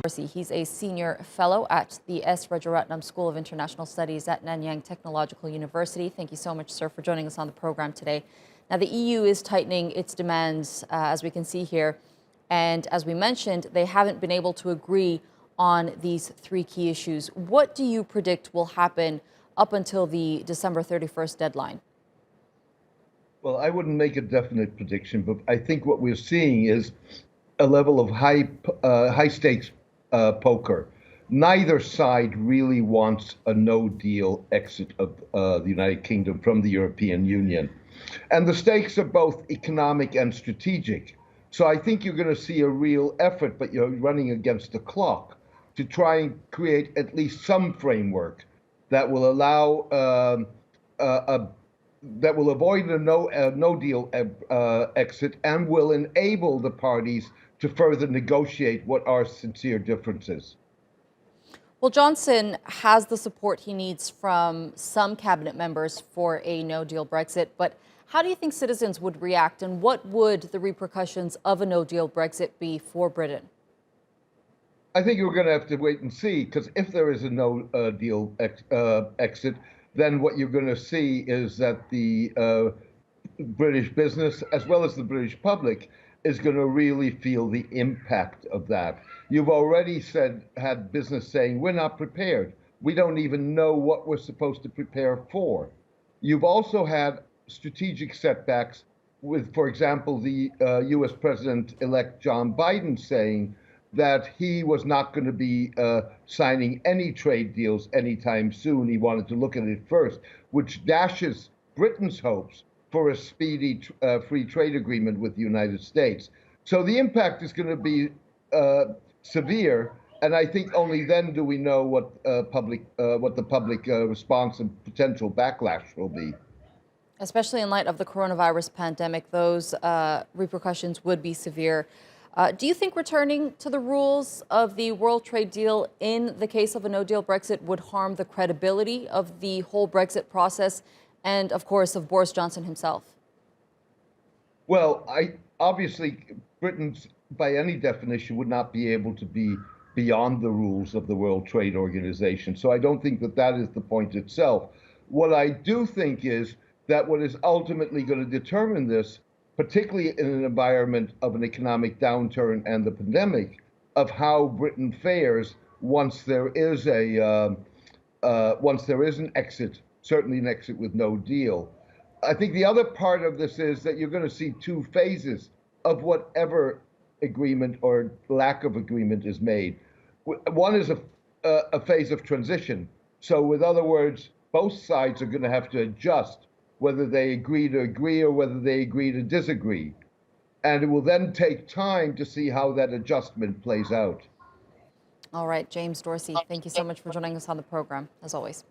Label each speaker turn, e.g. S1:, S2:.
S1: Dorsey. He's a senior fellow at the S. Rajaratnam School of International Studies at Nanyang Technological University. Thank you so much, sir, for joining us on the program today. Now, the EU is tightening its demands, as we can see here. And as we mentioned, they haven't been able to agree on these three key issues. What do you predict will happen up until the December 31st deadline?
S2: Well, I wouldn't make a definite prediction, but I think what we're seeing is a level of high stakes poker. Neither side really wants a no-deal exit of the United Kingdom from the European Union. And the stakes are both economic and strategic. So I think you're going to see a real effort, but you're running against the clock, to try and create at least some framework that will allow that will avoid a no-deal exit and will enable the parties to further negotiate what are sincere differences.
S1: Well, Johnson has the support he needs from some cabinet members for a no-deal Brexit, but how do you think citizens would react, and what would the repercussions of a no-deal Brexit be for Britain?
S2: I think we're going to have to wait and see, because if there is a no-deal exit, then what you're going to see is that the British business, as well as the British public, is going to really feel the impact of that. You've already had business saying, we're not prepared. We don't even know what we're supposed to prepare for. You've also had strategic setbacks with, for example, the US President-elect John Biden saying that he was not going to be signing any trade deals anytime soon. He wanted to look at it first, which dashes Britain's hopes for a speedy free trade agreement with the United States. So the impact is going to be severe, and I think only then do we know what the public response and potential backlash will be.
S1: Especially in light of the coronavirus pandemic, those repercussions would be severe. Do you think returning to the rules of the World Trade Deal in the case of a no-deal Brexit would harm the credibility of the whole Brexit process and, of course, of Boris Johnson himself?
S2: Well, obviously, Britain, by any definition, would not be able to be beyond the rules of the World Trade Organization. So I don't think that that is the point itself. What I do think is that what is ultimately going to determine this, particularly in an environment of an economic downturn and the pandemic, of how Britain fares once there is an exit, certainly an exit with no deal. I think the other part of this is that you're going to see two phases of whatever agreement or lack of agreement is made. One is a phase of transition. So, with other words, both sides are going to have to adjust whether they agree to agree or whether they agree to disagree. And it will then take time to see how that adjustment plays out.
S1: All right, James Dorsey, thank you so much for joining us on the program, as always.